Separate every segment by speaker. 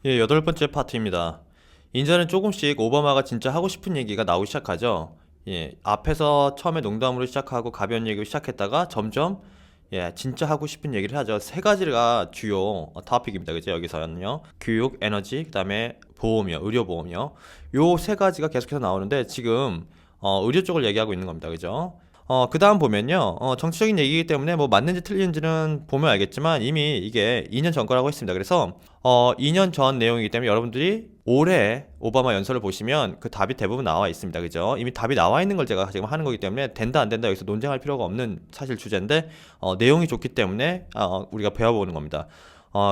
Speaker 1: 예, 여덟 번째 파트입니다. 이제는 조금씩 오바마가 진짜 하고 싶은 얘기가 나오기 시작하죠. 예, 앞에서 처음에 농담으로 시작하고 가벼운 얘기로 시작했다가 점점 진짜 하고 싶은 얘기를 하죠. 세 가지가 주요 토픽입니다. 그죠? 여기서는요. 교육, 에너지, 그다음에 보험이요. 의료보험이요. 요 세 가지가 계속해서 나오는데 지금 의료 쪽을 얘기하고 있는 겁니다. 그죠? 그 다음 보면요. 정치적인 얘기이기 때문에 뭐 맞는지 틀린지는 보면 알겠지만 이미 이게 2년 전 거라고 했습니다. 그래서 2년 전 내용이기 때문에 여러분들이 올해 오바마 연설을 보시면 그 답이 대부분 나와 있습니다. 그죠? 이미 답이 나와 있는 걸 제가 지금 하는 거기 때문에 된다 안 된다 여기서 논쟁할 필요가 없는 사실 주제인데 내용이 좋기 때문에 우리가 배워보는 겁니다.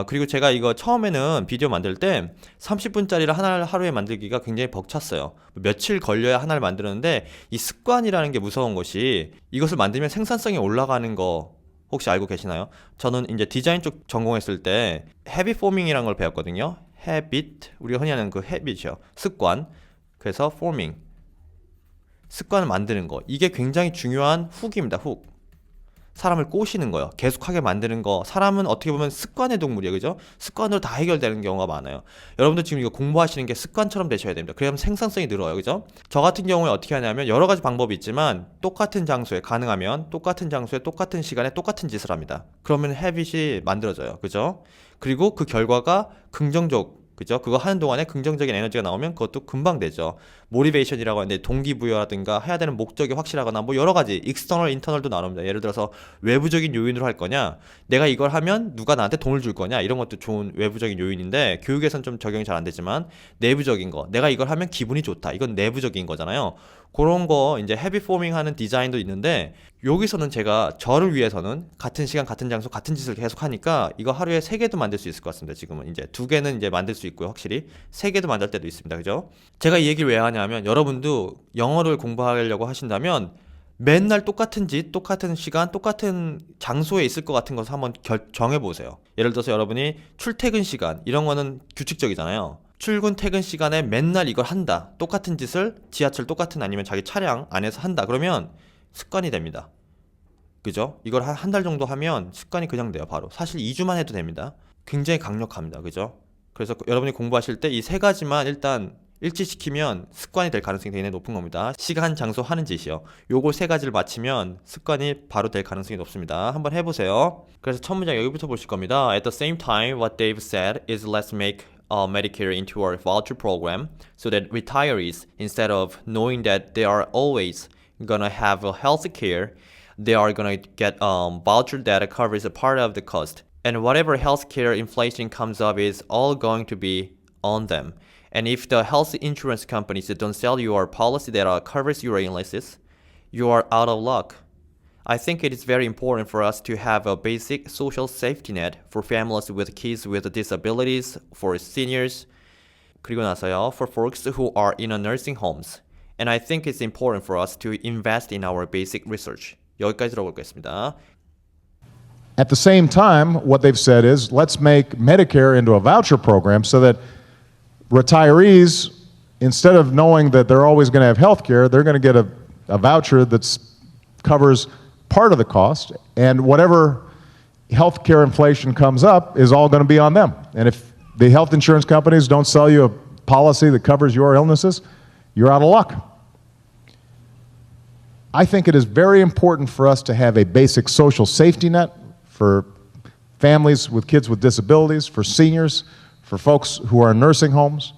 Speaker 1: 그리고 제가 이거 처음에는 비디오 만들 때 30분짜리를 하루에 만들기가 굉장히 벅찼어요. 며칠 걸려야 하나를 만드는데 이 습관이라는 게 무서운 것이 이것을 만들면 생산성이 올라가는 거 혹시 알고 계시나요? 저는 이제 디자인 쪽 전공했을 때 헤비 포밍이라는 걸 배웠거든요. 헤빗, 우리가 흔히 하는 그 헤빗이요. 습관. 그래서 포밍. 습관을 만드는 거. 이게 굉장히 중요한 훅입니다. 훅. 사람을 꼬시는 거예요. 계속하게 만드는 거. 사람은 어떻게 보면 습관의 동물이에요. 그죠? 습관으로 다 해결되는 경우가 많아요. 여러분들 지금 이거 공부하시는 게 습관처럼 되셔야 됩니다. 그러면 생산성이 늘어요. 그죠? 저 같은 경우에 어떻게 하냐면 여러 가지 방법이 있지만 똑같은 장소에 가능하면 똑같은 장소에 똑같은 시간에 똑같은 짓을 합니다. 그러면 헤빗이 만들어져요. 그죠? 그리고 그 결과가 긍정적 그죠? 그거 하는 동안에 긍정적인 에너지가 나오면 그것도 금방 되죠. 모티베이션이라고 하는데 동기부여라든가 해야 되는 목적이 확실하거나 뭐 여러 가지 익스터널, 인터널도 나눕니다. 예를 들어서 외부적인 요인으로 할 거냐, 내가 이걸 하면 누가 나한테 돈을 줄 거냐 이런 것도 좋은 외부적인 요인인데 교육에선 좀 적용이 잘 안 되지만 내부적인 거, 내가 이걸 하면 기분이 좋다. 이건 내부적인 거잖아요. 그런 거 이제 헤비 포밍 하는 디자인도 있는데 여기서는 제가 저를 위해서는 같은 시간 같은 장소 같은 짓을 계속 하니까 이거 하루에 3개도 만들 수 있을 것 같습니다. 지금은 이제 2개는 이제 만들 수 있고요. 확실히 3개도 만들 때도 있습니다. 그죠? 제가 이 얘기를 왜 하냐면 여러분도 영어를 공부하려고 하신다면 맨날 똑같은 짓, 똑같은 시간, 똑같은 장소에 있을 것 같은 것을 한번 정해보세요. 예를 들어서 여러분이 출퇴근 시간, 이런 거는 규칙적이잖아요. 출근 퇴근 시간에 맨날 이걸 한다. 똑같은 짓을 지하철 똑같은 아니면 자기 차량 안에서 한다. 그러면 습관이 됩니다. 그죠? 이걸 한 달 정도 하면 습관이 그냥 돼요, 바로. 사실 2주만 해도 됩니다. 굉장히 강력합니다. 그죠? 그래서 여러분이 공부하실 때 이 세 가지만 일단 일치시키면 습관이 될 가능성이 굉장히 높은 겁니다. 시간, 장소, 하는 짓이요. 요거 세 가지를 맞추면 습관이 바로 될 가능성이 높습니다. 한번 해보세요. 그래서 첫 문장 여기부터 보실 겁니다. At the same time, what Dave said is let's make Medicare into a voucher program so that retirees, instead of knowing that they are always gonna have a health care, they are gonna get voucher that covers a part of the cost. And whatever healthcare inflation comes up is all going to be on them. And if the health insurance companies don't sell you a policy that covers your illnesses, you are out of luck. I think it is very important for us to have a basic social safety net for families with kids with disabilities, for seniors, 그리고 나서요, for folks who are in a nursing homes. And I think it's important for us to invest in our basic research. 여기까지 들어보겠습니다.
Speaker 2: At the same time, what they've said is let's make Medicare into a voucher program so that retirees, instead of knowing that they're always going to have health care, they're going to get a voucher that covers part of the cost, and whatever health care inflation comes up is all going to be on them. And if the health insurance companies don't sell you a policy that covers your illnesses, you're out of luck. I think it is very important for us to have a basic social safety net for families with kids with disabilities, for seniors, for folks who are in nursing homes,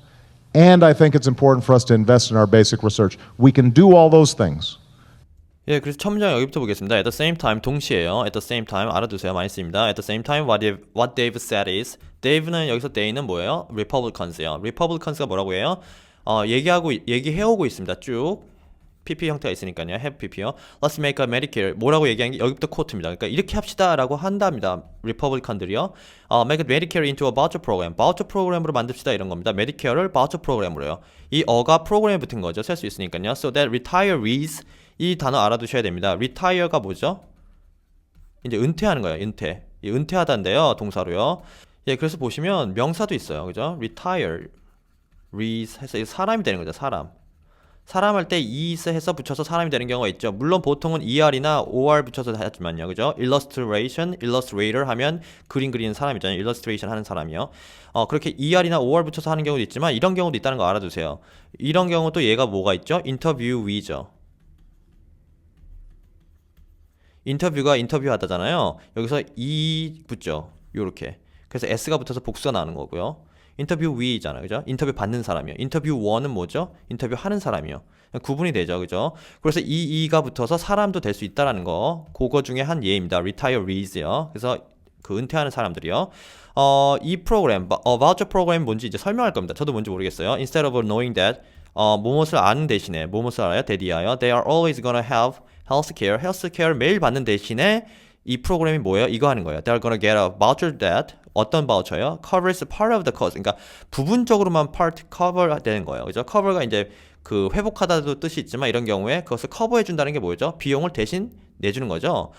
Speaker 2: and I think it's important for us to invest in our basic research. We can do all those things.
Speaker 1: 예, 그래서 첫 문장 여기부터 보겠습니다. At the same time, 동시에요. At the same time, 알아두세요. 많이 씁니다. At the same time, what Dave said is, Dave는 여기서 they는 뭐예요? Republicans요. Republicans가 뭐라고 해요? 얘기해오고 있습니다. 쭉. PP 형태가 있으니까요. have PP요. Let's make a Medicare. 뭐라고 얘기한 게 여기부터 코트입니다. 그러니까 이렇게 합시다라고 한답니다. 리퍼블리칸들이요. Make Medicare into a voucher program. 바우처 프로그램으로 만듭시다 이런 겁니다. Medicare를 바우처 프로그램으로요. 이 어가 프로그램에 붙은 거죠. 쓸 수 있으니까요. So that retirees 이 단어 알아두셔야 됩니다. retire가 뭐죠? 이제 은퇴하는 거예요. 은퇴. 이 은퇴하다인데요. 동사로요. 예, 그래서 보시면 명사도 있어요. 그죠? retire. 해서 사람이 되는 거죠. 사람. 사람 할 때 is 해서 붙여서 사람이 되는 경우가 있죠. 물론 보통은 er이나 or 붙여서 하지만요. 그죠? illustration, illustrator 하면 그림 그리는 사람이잖아요. illustration 하는 사람이요. 그렇게 er이나 or 붙여서 하는 경우도 있지만 이런 경우도 있다는 거 알아두세요. 이런 경우도 얘가 뭐가 있죠? interviewee죠. 인터뷰가 인터뷰하다잖아요. 여기서 붙죠. 요렇게. 그래서 s가 붙어서 복수가 나는 거고요. 인터뷰위잖아요. 그죠? 인터뷰 받는 사람이요. 인터뷰원은 뭐죠? 인터뷰 하는 사람이요. 구분이 되죠. 그죠? 그래서 이가 붙어서 사람도 될 수 있다라는 거. 그거 중에 한 예입니다. retirees요. 그래서 그 은퇴하는 사람들이요. 이 프로그램, voucher 프로그램 뭔지 이제 설명할 겁니다. 저도 뭔지 모르겠어요. Instead of knowing that, 무엇을 아는 대신에, 무엇을 알아요? 대디하여, they are always gonna have healthcare, healthcare 매일 받는 대신에 이 프로그램이 뭐예요? 이거 하는 거예요. They're gonna get a voucher that 어떤 바우처요? Covers part of the cost. 그러니까 부분적으로만 part cover 되는 거예요. 그죠? cover가 이제 그 회복하다도 뜻이 있지만 이런 경우에 그것을 커버해 준다는 게 뭐죠? 비용을 대신 내주는 거죠.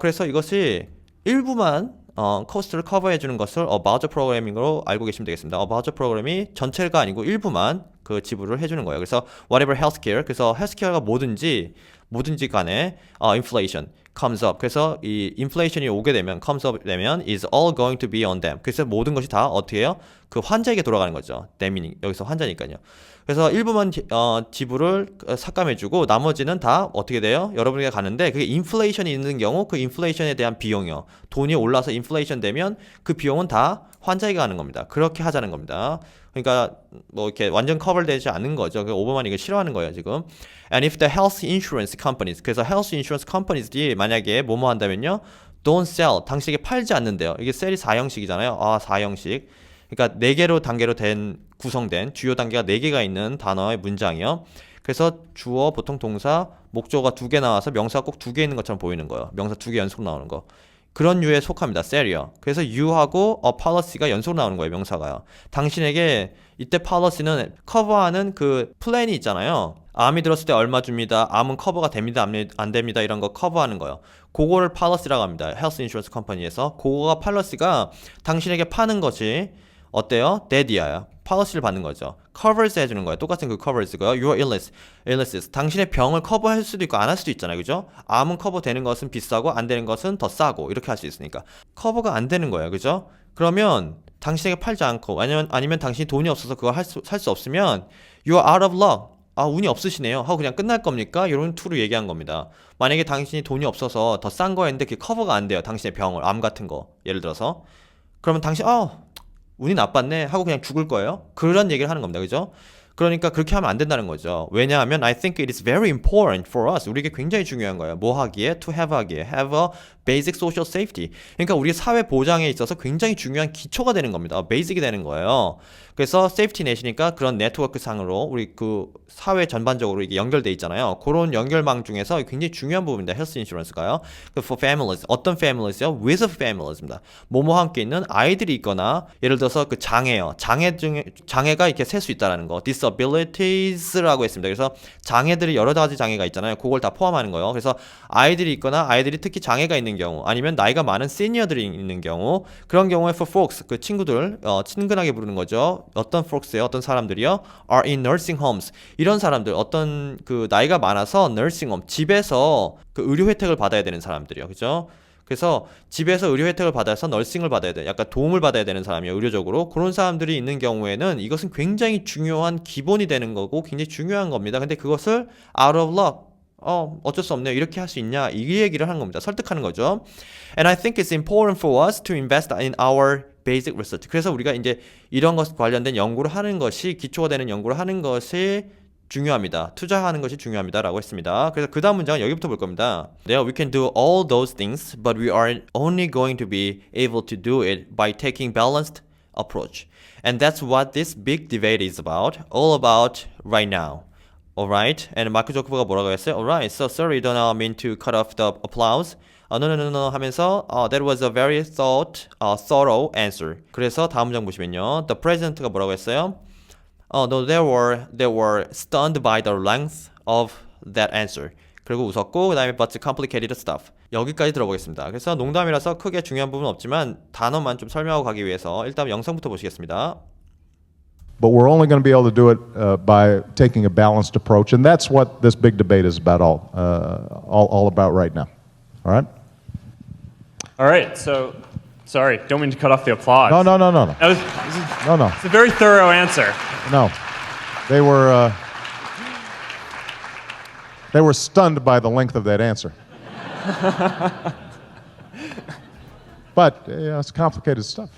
Speaker 1: 그래서 이것이 일부만 코스트를 커버해 주는 것을 바우처 프로그래밍으로 알고 계시면 되겠습니다. 바우처 프로그램이 전체가 아니고 일부만 그 지불을 해주는 거예요. 그래서 whatever healthcare, 그래서 healthcare가 뭐든지 간에 inflation comes up. 그래서 이 인플레이션이 오게 되면 comes up 되면 is all going to be on them. 그래서 모든 것이 다 어떻게 해요? 그 환자에게 돌아가는 거죠. them이 여기서 환자니까요. 그래서 일부만 지불을 삭감해주고 나머지는 다 어떻게 돼요? 여러분에게 가는데 그게 인플레이션이 있는 경우 그 인플레이션에 대한 비용이요. 돈이 올라서 인플레이션 되면 그 비용은 다 환자에게 가는 겁니다. 그렇게 하자는 겁니다. 그러니까 뭐 이렇게 완전 커버되지 않는 거죠. 오버만 이거 싫어하는 거예요 지금. And if the health insurance companies, 그래서 health insurance companies들이 만약에 뭐뭐 한다면요, don't sell, 당신에게 팔지 않는데요. 이게 셀이 4형식이잖아요. 4형식. 그러니까 4개로 단계로 구성된 주요 단계가 4개가 있는 단어의 문장이요. 그래서 주어, 보통 동사, 목적어가 2개 나와서 명사가 꼭 2개 있는 것처럼 보이는 거예요. 명사 2개 연속 나오는 거. 그런 류에 속합니다. 셀이요. 그래서 you하고 policy가 연속 나오는 거예요. 명사가요. 당신에게 이때 policy는 커버하는 그 플랜이 있잖아요. 암이 들었을 때 얼마 줍니다. 암은 커버가 됩니다. 안 됩니다. 이런 거 커버하는 거예요. 그거를 policy라고 합니다. 헬스 인슈런스 컴퍼니에서. 그거가 policy가 당신에게 파는 것이 어때요? 데디아야. policy를 받는 거죠. covers 해주는 거예요. 똑같은 그 covers고요. your illnesses. 당신의 병을 커버할 수도 있고 안 할 수도 있잖아요. 그죠? 암은 커버되는 것은 비싸고 안 되는 것은 더 싸고 이렇게 할 수 있으니까. 커버가 안 되는 거예요. 그죠? 그러면 당신에게 팔지 않고 아니면 당신이 돈이 없어서 그걸 살 수 없으면 you are out of luck. 운이 없으시네요. 하고 그냥 끝날 겁니까? 이런 투로 얘기한 겁니다. 만약에 당신이 돈이 없어서 더 싼 거 했는데 그게 커버가 안 돼요. 당신의 병을, 암 같은 거. 예를 들어서. 그러면 당신, 운이 나빴네 하고 그냥 죽을 거예요. 그런 얘기를 하는 겁니다. 그죠? 그러니까 그렇게 하면 안 된다는 거죠. 왜냐하면 I think it is very important for us. 우리에게 굉장히 중요한 거예요. 뭐 하기에? To have 하기에. Have a basic social safety. 그러니까 우리 사회 보장에 있어서 굉장히 중요한 기초가 되는 겁니다. basic이 되는 거예요. 그래서 세이프티 넷이니까 그런 네트워크 상으로 우리 그 사회 전반적으로 이게 연결돼 있잖아요. 그런 연결망 중에서 굉장히 중요한 부분입니다. 헬스 인슈런스가요. For families. 어떤 families요? With families입니다. 뭐뭐 함께 있는 아이들이 있거나 예를 들어서 그 장애요. 장애가 이렇게 셀 수 있다라는 거. disabilities라고 했습니다. 그래서 장애들이 여러 가지 장애가 있잖아요. 그걸 다 포함하는 거예요. 그래서 아이들이 있거나 아이들이 특히 장애가 있는 경우 아니면 나이가 많은 시니어들이 있는 경우 그런 경우에 for folks 그 친구들 친근하게 부르는 거죠. 어떤 folks예요? 어떤 사람들이요? are in nursing homes. 이런 사람들 어떤 그 나이가 많아서 nursing home 집에서 그 의료 혜택을 받아야 되는 사람들이요. 그죠? 그래서 집에서 의료 혜택을 받아서 널싱을 받아야 돼. 약간 도움을 받아야 되는 사람이에요. 의료적으로. 그런 사람들이 있는 경우에는 이것은 굉장히 중요한 기본이 되는 거고 굉장히 중요한 겁니다. 근데 그것을 out of luck 어쩔 수 없네요. 이렇게 할 수 있냐? 이 얘기를 하는 겁니다. 설득하는 거죠. And I think it's important for us to invest in our basic research. 그래서 우리가 이제 이런 것 관련된 연구를 하는 것이 기초가 되는 연구를 하는 것이 중요합니다. 투자하는 것이 중요합니다라고 했습니다. 그래서 그 다음 문장은 여기부터 볼 겁니다. We can do all those things, but we are only going to be able to do it by taking balanced approach. And that's what this big debate is about, all about right now. Alright. And 마크 조커버가 뭐라고 했어요? Alright. So sorry, don't mean to cut off the applause. No 하면서 that was a very thorough answer. 그래서 다음 문장 보시면요. The president가 뭐라고 했어요? No, they were stunned by the length of that answer. 그리고 웃었고 그 다음에 but complicated stuff. 여기까지 들어보겠습니다. 그래서 농담이라서 크게 중요한 부분은 없지만 단어만 좀 설명하고 가기 위해서 일단 영상부터 보시겠습니다.
Speaker 2: but we're only going to be able to do it by taking a balanced approach, and that's what this big debate is about all about right now. All right?
Speaker 3: All right, so, sorry, don't mean to cut off the applause.
Speaker 2: No.
Speaker 3: That was,
Speaker 2: No.
Speaker 3: it's a very thorough answer.
Speaker 2: No. They were stunned by the length of that answer. But it's complicated stuff.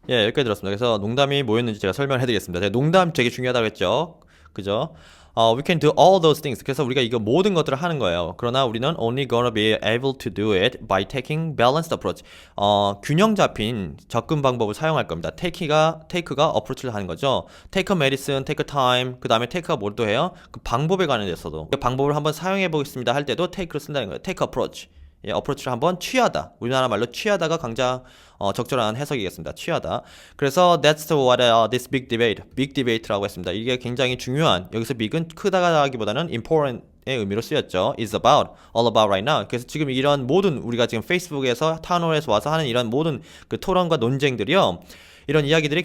Speaker 1: 예, 여기까지 들었습니다. 그래서 농담이 뭐였는지 제가 설명을 해드리겠습니다. 제가 농담 되게 중요하다고 했죠. 그죠? We can do all those things. 그래서 우리가 이거 모든 것들을 하는 거예요. 그러나 우리는 only gonna be able to do it by taking balanced approach. 균형 잡힌 접근 방법을 사용할 겁니다. take가 approach를 하는 거죠. take a medicine, take a time. 그 다음에 take가 뭘 또 해요? 그 방법에 관한 데서도 그 방법을 한번 사용해 보겠습니다 할 때도 take를 쓴다는 거예요. take approach. 예, 어프로치를 한번 취하다. 우리나라 말로 취하다가 적절한 해석이겠습니다. 취하다. 그래서 that's what this big debate라고 했습니다. 이게 굉장히 중요한, 여기서 big은 크다라기보다는 important의 의미로 쓰였죠. is about, all about right now. 그래서 지금 이런 모든 우리가 지금 페이스북에서 타운홀에서 와서 하는 이런 모든 그 토론과 논쟁들이요. 이런 이야기들이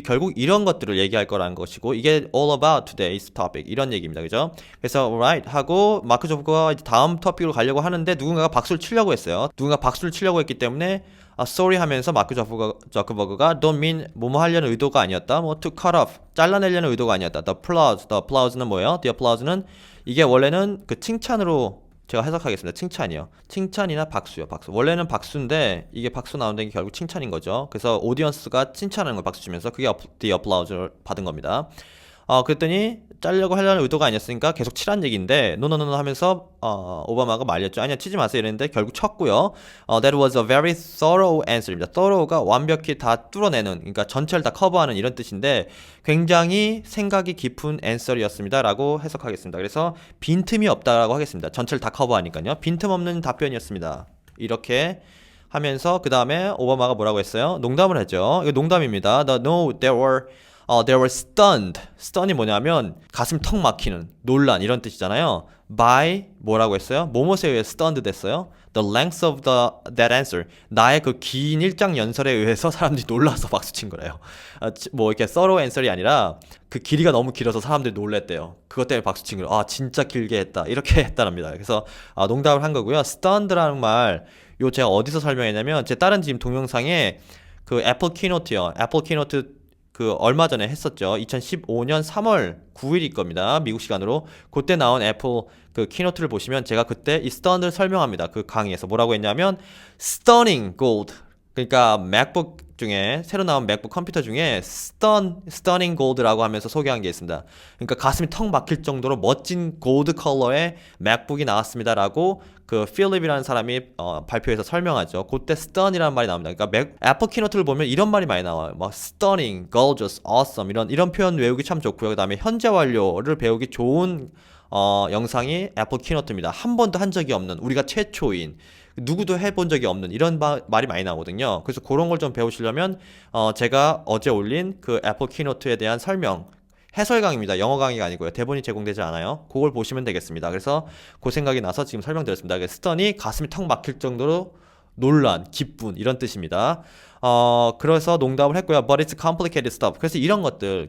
Speaker 1: 결국 이런 것들을 얘기할 거라는 것이고, 이게 all about today's topic 이런 얘기입니다. 그죠? 그래서 right 하고 마크 저커버가 다음 토픽으로 가려고 하는데 누군가가 박수를 치려고 했어요. 누군가 박수를 치려고 했기 때문에 sorry 하면서 마크 저커버그가 don't mean 뭐뭐 하려는 의도가 아니었다. 뭐 to cut off 잘라내려는 의도가 아니었다. the applause는 뭐예요? the applause는 이게 원래는 그 칭찬으로 제가 해석하겠습니다. 칭찬이요. 칭찬이나 박수요. 박수. 원래는 박수인데 이게 박수 나오는 게 결국 칭찬인 거죠. 그래서 오디언스가 칭찬하는 걸 박수 치면서 그게 the applause를 받은 겁니다. 그랬더니 자르려고 하려는 의도가 아니었으니까 계속 치란 얘기인데 노노노노 하면서 오바마가 말렸죠. 아니야 치지 마세요 이랬는데 결국 쳤고요. That was a very thorough answer입니다. thorough가 완벽히 다 뚫어내는, 그러니까 전체를 다 커버하는 이런 뜻인데 굉장히 생각이 깊은 answer이었습니다 라고 해석하겠습니다. 그래서 빈틈이 없다라고 하겠습니다. 전체를 다 커버하니까요. 빈틈 없는 답변이었습니다. 이렇게 하면서 그 다음에 오바마가 뭐라고 했어요? 농담을 했죠. 이거 농담입니다. No, they were stunned. stunn이 뭐냐면 가슴 턱 막히는, 논란 이런 뜻이잖아요. by 뭐라고 했어요? 뭐뭐에 의해 stunned 됐어요? The length of that answer. 나의 그 긴 일장 연설에 의해서 사람들이 놀라서 박수 친 거래요. 뭐 이렇게 thorough answer이 아니라 그 길이가 너무 길어서 사람들이 놀랬대요. 그것 때문에 박수 친 거예요. 진짜 길게 했다. 이렇게 했다랍니다. 그래서 농담을 한 거고요. stunned라는 말 요 제가 어디서 설명했냐면 제 다른 지금 동영상에 그 애플 키노트요. 애플 키노트 그 얼마 전에 했었죠. 2015년 3월 9일일 겁니다. 미국 시간으로. 그때 나온 애플 그 키노트를 보시면 제가 그때 이 stunned를 설명합니다. 그 강의에서 뭐라고 했냐면 stunning gold. 그러니까 맥북 중에 새로 나온 맥북 컴퓨터 중에 stunning gold라고 하면서 소개한 게 있습니다. 그러니까 가슴이 턱 막힐 정도로 멋진 골드 컬러의 맥북이 나왔습니다라고 그 필립이라는 사람이 발표해서 설명하죠. 그때 stun이라는 말이 나옵니다. 그러니까 애플 키노트를 보면 이런 말이 많이 나와요. 막 stunning, gorgeous, awesome 이런 표현 외우기 참 좋고요. 그다음에 현재 완료를 배우기 좋은 영상이 애플 키노트입니다. 한 번도 한 적이 없는, 우리가 최초인, 누구도 해본 적이 없는 이런 말이 많이 나오거든요. 그래서 그런 걸 좀 배우시려면 제가 어제 올린 그 애플 키노트에 대한 설명, 해설 강의입니다. 영어 강의가 아니고요. 대본이 제공되지 않아요. 그걸 보시면 되겠습니다. 그래서 그 생각이 나서 지금 설명드렸습니다. 스턴이 가슴이 턱 막힐 정도로 논란, 기쁜 이런 뜻입니다. 그래서 농담을 했고요. But it's complicated stuff. 그래서 이런 것들,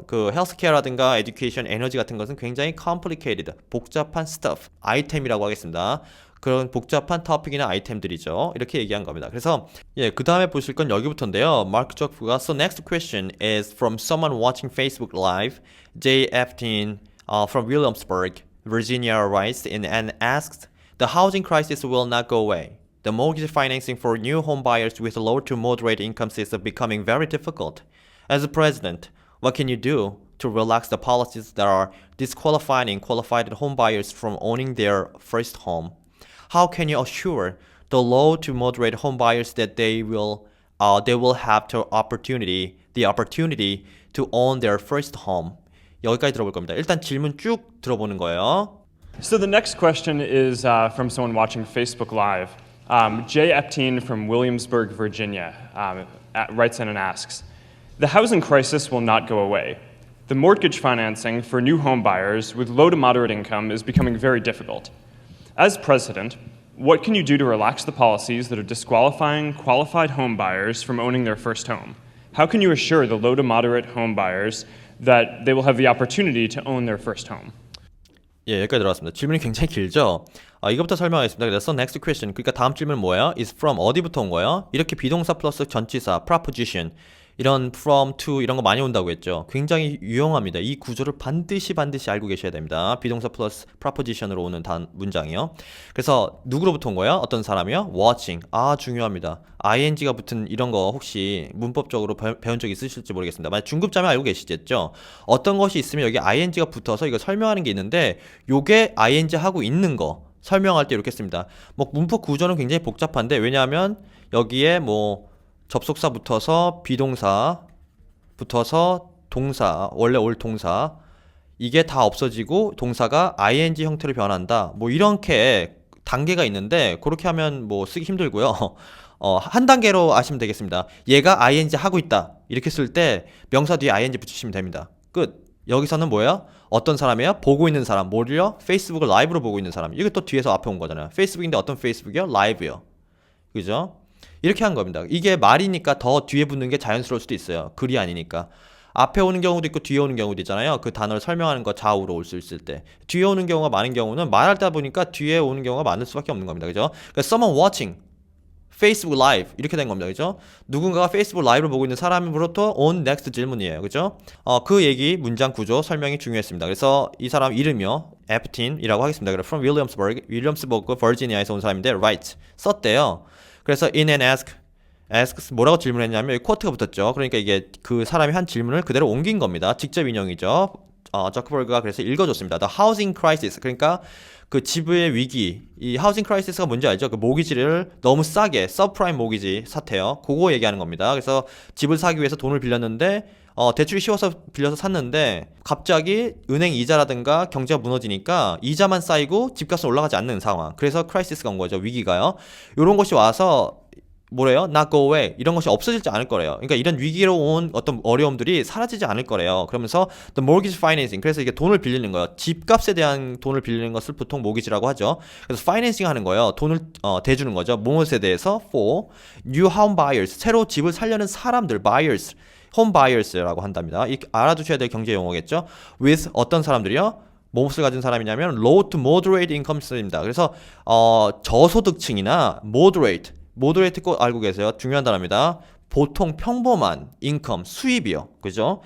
Speaker 1: 그 헬스케어라든가 에듀케이션, 에너지 같은 것은 굉장히 complicated, 복잡한 stuff, 아이템이라고 하겠습니다. 그런 복잡한 토픽이나 아이템들이죠. 이렇게 얘기한 겁니다. 그래서 그 다음에 보실 건 여기부터인데요. 마크 저커버가 So next question is from someone watching Facebook Live. Jay Epstein from Williamsburg, Virginia writes in and asks, The housing crisis will not go away. The mortgage financing for new home buyers with low to moderate incomes is becoming very difficult. As a president, what can you do to relax the policies that are disqualifying qualified home buyers from owning their first home? How can you assure the low to moderate home buyers that they will have the opportunity to own their first home? 여기까지 들어볼 겁니다. 일단 질문 쭉 들어보는 거예요.
Speaker 3: So the next question is from someone watching Facebook Live. Jay Epstein from Williamsburg, Virginia, writes in and asks, The housing crisis will not go away. The mortgage financing for new home buyers with low to moderate income is becoming very difficult. As president, what can you do to relax the policies that are disqualifying qualified home buyers from owning their first home? how can you assure the low to moderate home buyers that they will have the opportunity to own their first home?
Speaker 1: 예, 여기까지 들어왔습니다. 질문이 굉장히 길죠? 이것부터 설명하겠습니다. 그래서 next question. 그러니까 다음 질문 뭐예요? is from 어디부터 온 거예요? 이렇게 비동사 플러스 전치사, proposition, 이런 from, to 이런 거 많이 온다고 했죠. 굉장히 유용합니다. 이 구조를 반드시 알고 계셔야 됩니다. 비동사 플러스 proposition으로 오는 문장이요. 그래서 누구로부터 온 거예요? 어떤 사람이요? watching. 중요합니다. ing가 붙은 이런 거 혹시 문법적으로 배운 적 있으실지 모르겠습니다. 만약 중급자면 알고 계시겠죠? 어떤 것이 있으면 여기 ing가 붙어서 이거 설명하는 게 있는데 요게 ing 하고 있는 거 설명할 때 이렇게 씁니다. 뭐 문법 구조는 굉장히 복잡한데 왜냐하면 여기에 뭐 접속사 붙어서 비동사 붙어서 동사 원래 올 동사 이게 다 없어지고 동사가 ing 형태로 변한다. 뭐 이렇게 단계가 있는데 그렇게 하면 뭐 쓰기 힘들고요. 한 단계로 아시면 되겠습니다. 얘가 ing 하고 있다. 이렇게 쓸 때 명사 뒤에 ing 붙이시면 됩니다. 끝. 여기서는 뭐예요? 어떤 사람이에요? 보고 있는 사람. 뭐를요? 페이스북을 라이브로 보고 있는 사람. 이게 또 뒤에서 앞에 온 거잖아요. 페이스북인데 어떤 페이스북이요? 라이브요. 그죠? 이렇게 한 겁니다. 이게 말이니까 더 뒤에 붙는 게 자연스러울 수도 있어요. 글이 아니니까. 앞에 오는 경우도 있고 뒤에 오는 경우도 있잖아요. 그 단어를 설명하는 거 좌우로 올 수 있을 때. 뒤에 오는 경우가 많은 경우는 말하다 보니까 뒤에 오는 경우가 많을 수밖에 없는 겁니다. 그죠? 그러니까 someone watching Facebook Live 이렇게 된 겁니다. 그죠? 누군가가 페이스북 라이브를 보고 있는 사람으로부터 온 next 질문이에요. 그죠? 그 얘기 문장 구조 설명이 중요했습니다. 그래서 이 사람 이름이요. 에프틴이라고 하겠습니다. 그래서 from 윌리엄스버그 버지니아에서 온 사람인데 write 썼대요. 그래서 in and ask 뭐라고 질문했냐면 여기 쿼트가 붙었죠. 그러니까 이게 그 사람이 한 질문을 그대로 옮긴 겁니다. 직접 인용이죠. 저크버그가 그래서 읽어줬습니다. The housing crisis. 그러니까 그 집의 위기, 이 housing crisis가 뭔지 알죠? 그 모기지를 너무 싸게, subprime 모기지 사태요. 그거 얘기하는 겁니다. 그래서 집을 사기 위해서 돈을 빌렸는데 대출이 쉬워서 빌려서 샀는데 갑자기 은행 이자라든가 경제가 무너지니까 이자만 쌓이고 집값은 올라가지 않는 상황. 그래서 크라이시스가 온 거죠. 위기가요. 이런 것이 와서 뭐래요? not go away. 이런 것이 없어지지 않을 거래요. 그러니까 이런 위기로 온 어떤 어려움들이 사라지지 않을 거래요. 그러면서 the mortgage financing. 그래서 이게 돈을 빌리는 거예요. 집값에 대한 돈을 빌리는 것을 보통 모기지라고 하죠. 그래서 financing 하는 거예요. 돈을 대주는 거죠. 무엇에 대해서? for new home buyers. 새로 집을 살려는 사람들, buyers. home buyers라고 한답니다. 알아두셔야 될 경제 용어겠죠. with 어떤 사람들이요? 무엇을 가진 사람이냐면 low to moderate income입니다. 그래서 저소득층이나 moderate 꼭 알고 계세요. 중요한 단어입니다. 보통 평범한 income 수입이요. 그죠?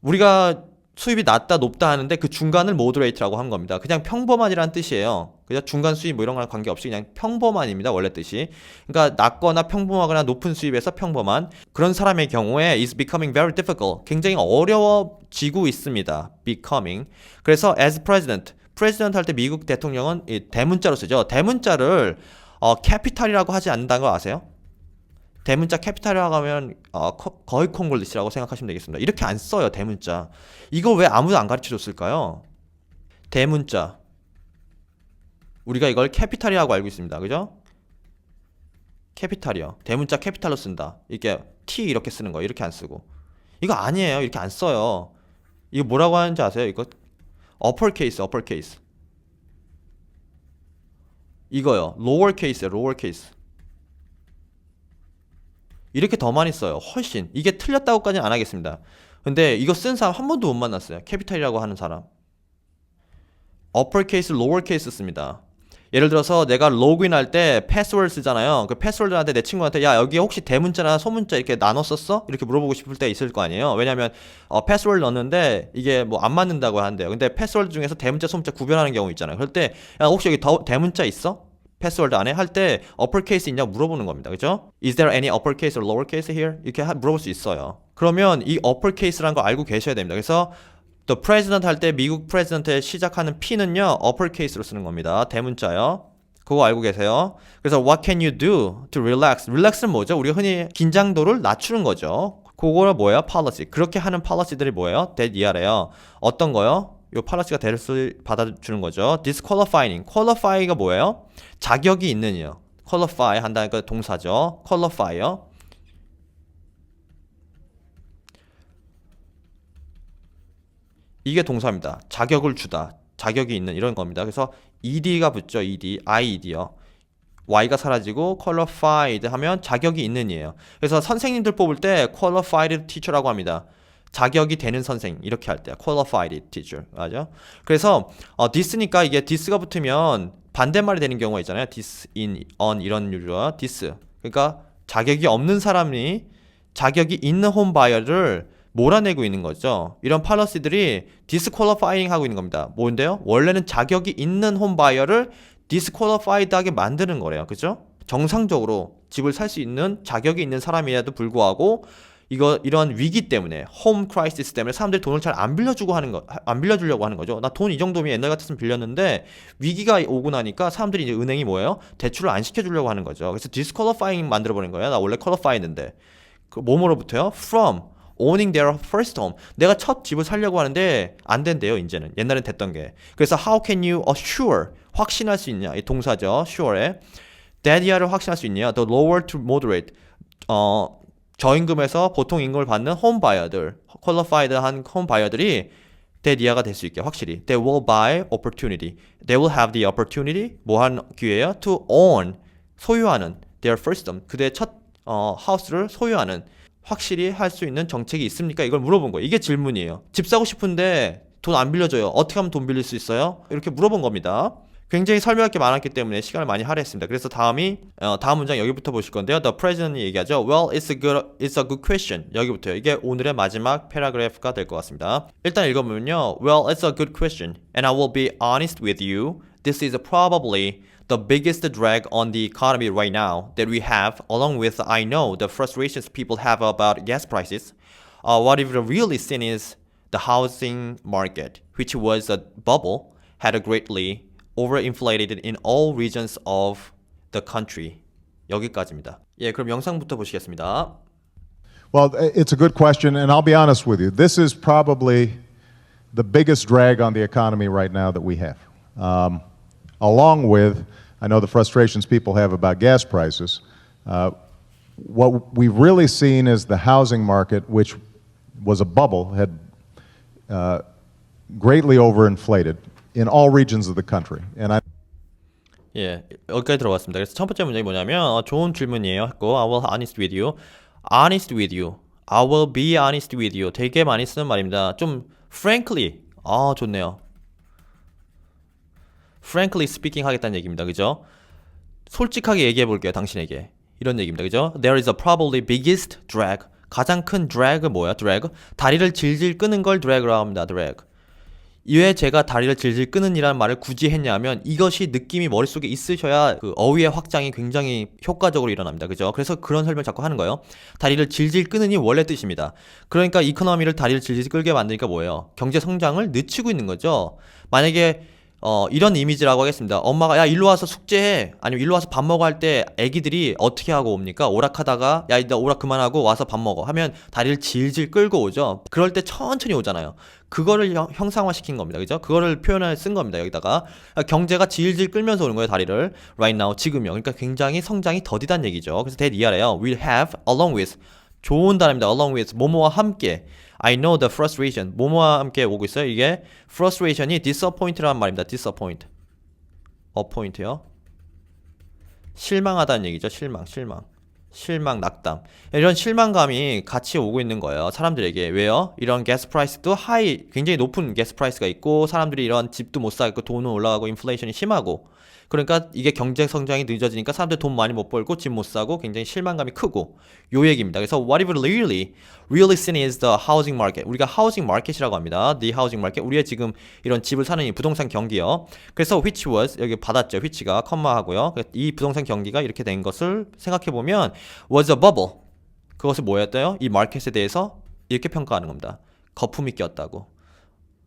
Speaker 1: 우리가 수입이 낮다 높다 하는데 그 중간을 moderate라고 한 겁니다. 그냥 평범한이라는 뜻이에요. 그죠? 중간 수입 뭐 이런 거랑 관계없이 그냥 평범한입니다. 원래 뜻이. 그러니까 낮거나 평범하거나 높은 수입에서 평범한 그런 사람의 경우에 is becoming very difficult. 굉장히 어려워지고 있습니다. becoming. 그래서 as president 할 때 미국 대통령은 이 대문자로 쓰죠. 대문자를 캐피탈이라고 하지 않는다는 거 아세요? 대문자 캐피탈이라고 하면 거의 콩글리시라고 생각하시면 되겠습니다. 이렇게 안 써요. 대문자. 이걸 왜 아무도 안 가르쳐줬을까요? 대문자. 우리가 이걸 캐피탈이라고 알고 있습니다. 그죠? 캐피탈이요. 대문자 캐피탈로 쓴다. 이렇게 T 이렇게 쓰는 거 이렇게 안 쓰고. 이거 아니에요. 이렇게 안 써요. 이거 뭐라고 하는지 아세요? 이거 uppercase. 이거요. lowercase. 이렇게 더 많이 써요. 훨씬. 이게 틀렸다고까지는 안 하겠습니다. 근데 이거 쓴 사람 한 번도 못 만났어요. 캐피탈이라고 하는 사람. uppercase, lowercase 씁니다. 예를 들어서 내가 로그인할 때 패스워드 쓰잖아요. 그 패스워드한테 내 친구한테 야 여기 혹시 대문자나 소문자 이렇게 나눠 썼어? 이렇게 물어보고 싶을 때 있을 거 아니에요. 왜냐면 패스워드 넣었는데 이게 뭐 안 맞는다고 한대요. 근데 패스워드 중에서 대문자 소문자 구별하는 경우 있잖아요. 그럴 때 야 혹시 여기 대문자 있어? 패스워드 안에 할 때 uppercase 있냐고 물어보는 겁니다. 그죠? Is there any uppercase or lowercase here? 이렇게 물어볼 수 있어요. 그러면 이 uppercase라는 거 알고 계셔야 됩니다. 그래서 the president 할 때 미국 president에 시작하는 P는요 uppercase로 쓰는 겁니다. 대문자요. 그거 알고 계세요? 그래서 what can you do to relax? relax는 뭐죠? 우리가 흔히 긴장도를 낮추는 거죠. 그거는 뭐예요? policy. 그렇게 하는 policy들이 뭐예요? that 이하래요. 어떤 거요? 요 policy가 대를 받아주는 거죠. disqualifying. qualify가 뭐예요? 자격이 있는이요. qualify 한다는 그 동사죠. qualify요. 이게 동사입니다. 자격을 주다. 자격이 있는 이런 겁니다. 그래서 ed가 붙죠. IED요. Y가 사라지고 qualified 하면 자격이 있는이에요. 그래서 선생님들 뽑을 때 qualified teacher라고 합니다. 자격이 되는 선생 이렇게 할 때 qualified teacher 맞죠? 그래서 this니까 이게 this가 붙으면 반대말이 되는 경우가 있잖아요. this, in, on 이런 유저 this. 그러니까 자격이 없는 사람이 자격이 있는 홈바이어를 몰아내고 있는 거죠. 이런 팔러시들이 disqualifying 하고 있는 겁니다. 뭔데요? 원래는 자격이 있는 홈바이어를 disqualified하게 만드는 거래요. 그죠? 정상적으로 집을 살 수 있는 자격이 있는 사람이라도 불구하고 이런 위기 때문에 홈 크라이시스 때문에 사람들이 돈을 잘 안 빌려주려고 하는 거죠. 나 돈 이 정도면 옛날 같았으면 빌렸는데 위기가 오고 나니까 사람들이 이제 은행이 뭐예요? 대출을 안 시켜주려고 하는 거죠. 그래서 disqualifying 만들어 버린 거예요. 나 원래 qualified인데 그 뭐뭐로부터요? From owning their first home. 내가 첫 집을 살려고 하는데 안 된대요. 이제는 옛날엔 됐던 게. 그래서 how can you assure 확신할 수 있냐? 이 동사죠. sure에 that이야를 확신할 수 있냐? The lower to moderate 저임금에서 보통 임금을 받는 홈바이어들, qualified한 홈바이어들이 that이야가 될 수 있게 확실히. They will buy opportunity. They will have the opportunity. 뭐 하는 기회예요? To own 소유하는 their first home. 그들의 첫 하우스를 소유하는 확실히 할 수 있는 정책이 있습니까? 이걸 물어본 거예요. 이게 질문이에요. 집 사고 싶은데 돈 안 빌려줘요. 어떻게 하면 돈 빌릴 수 있어요? 이렇게 물어본 겁니다. 굉장히 설명할 게 많았기 때문에 시간을 많이 할애했습니다. 그래서 다음 문장 여기부터 보실 건데요. The president이 얘기하죠. Well, it's a good question. 여기부터요. 이게 오늘의 마지막 패러그래프가 될 것 같습니다. 일단 읽어보면요. Well, it's a good question. And I will be honest with you. This is probably the biggest drag on the economy right now that we have, along with, I know, the frustrations people have about gas prices. What we've really seen is the housing market, which was a bubble, had greatly overinflated in all regions of the country. 여기까지입니다. 예, 그럼 영상부터 보시겠습니다.
Speaker 2: Well, it's a good question, and I'll be honest with you. This is probably the biggest drag on the economy right now that we have. Along with, I know the frustrations people have about gas prices. What we've really seen is the housing market, which was a bubble, had greatly overinflated in all regions of the country. And
Speaker 1: 예, 여기까지 들어봤습니다. 그래서 첫 번째 문장이 뭐냐면 좋은 질문이에요. 했고, I will honest with you. Honest with you. I will be honest with you. 되게 많이 쓰는 말입니다. 좀 frankly. 좋네요. frankly speaking 하겠다는 얘기입니다. 그죠? 솔직하게 얘기해 볼게요. 당신에게. 이런 얘기입니다. 그죠? There is a probably biggest drag. 가장 큰 drag 뭐야? drag? 다리를 질질 끄는 걸 drag라고 합니다. drag. 왜 제가 다리를 질질 끄는 이라는 말을 굳이 했냐면 이것이 느낌이 머릿속에 있으셔야 그 어휘의 확장이 굉장히 효과적으로 일어납니다. 그죠? 그래서 그런 설명을 자꾸 하는 거예요. 다리를 질질 끄는이 원래 뜻입니다. 그러니까 이코노미를 다리를 질질 끌게 만드니까 뭐예요? 경제 성장을 늦추고 있는 거죠. 만약에 이런 이미지라고 하겠습니다. 엄마가 야 일로 와서 숙제해 아니면 일로 와서 밥 먹어 할 때 애기들이 어떻게 하고 옵니까? 오락하다가 야 나 오락 그만하고 와서 밥 먹어 하면 다리를 질질 끌고 오죠. 그럴 때 천천히 오잖아요. 그거를 형상화시킨 겁니다. 그죠? 그거를 표현을 쓴 겁니다. 여기다가 경제가 질질 끌면서 오는 거예요. 다리를 right now 지금요. 그러니까 굉장히 성장이 더디단 얘기죠. 그래서 that 이하래요. We'll have along with 좋은 단어입니다. along with 뭐뭐와 함께 I know the frustration 뭐뭐와 함께 오고 있어요. 이게 frustration이 disappoint라는 말입니다. disappoint appoint요. 실망하다는 얘기죠. 실망, 낙담. 이런 실망감이 같이 오고 있는 거예요. 사람들에게. 왜요? 이런 가스 프라이스도 굉장히 높은 가스 프라이스가 있고 사람들이 이런 집도 못 사고 돈은 올라가고 인플레이션이 심하고 그러니까 이게 경제 성장이 늦어지니까 사람들 돈 많이 못 벌고 집 못 사고 굉장히 실망감이 크고 요 얘기입니다. 그래서 what we've really seen is the housing market. 우리가 housing market이라고 합니다. The housing market. 우리의 지금 이런 집을 사는 이 부동산 경기요. 그래서 which was 여기 받았죠. which가 컴마하고요. 이 부동산 경기가 이렇게 된 것을 생각해 보면 was a bubble. 그것을 뭐였대요? 이 마켓에 대해서 이렇게 평가하는 겁니다. 거품이 꼈다고.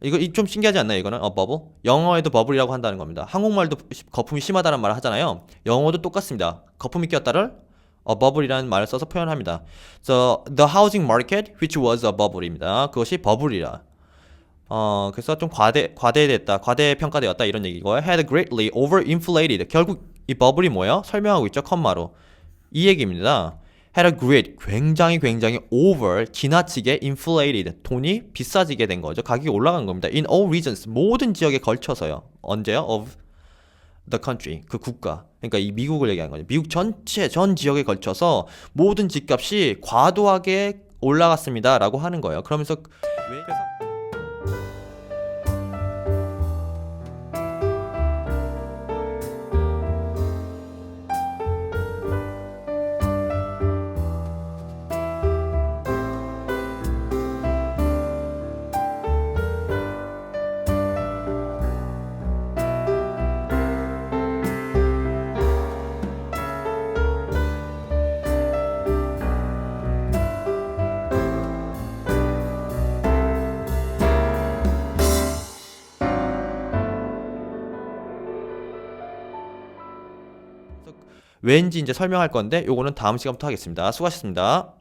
Speaker 1: 이거 좀 신기하지 않나요? 이거는 bubble. 영어에도 bubble이라고 한다는 겁니다. 한국말도 거품이 심하다는 말을 하잖아요. 영어도 똑같습니다. 거품이 꼈다를 bubble이라는 말을 써서 표현합니다. So the housing market, which was a bubble입니다. 그것이 버블이라. 그래서 좀 과대됐다, 과대평가되었다 이런 얘기고, had greatly overinflated. 결국 이 버블이 뭐예요? 설명하고 있죠, 컴마로. 이 얘기입니다. had a great, 굉장히 over, 지나치게 inflated, 돈이 비싸지게 된 거죠. 가격이 올라간 겁니다. In all regions, 모든 지역에 걸쳐서요. 언제요? Of the country, 그 국가. 그러니까 이 미국을 얘기하는 거죠. 미국 전체 전 지역에 걸쳐서 모든 집값이 과도하게 올라갔습니다라고 하는 거예요. 그러면서 왠지 이제 설명할 건데 요거는 다음 시간부터 하겠습니다. 수고하셨습니다.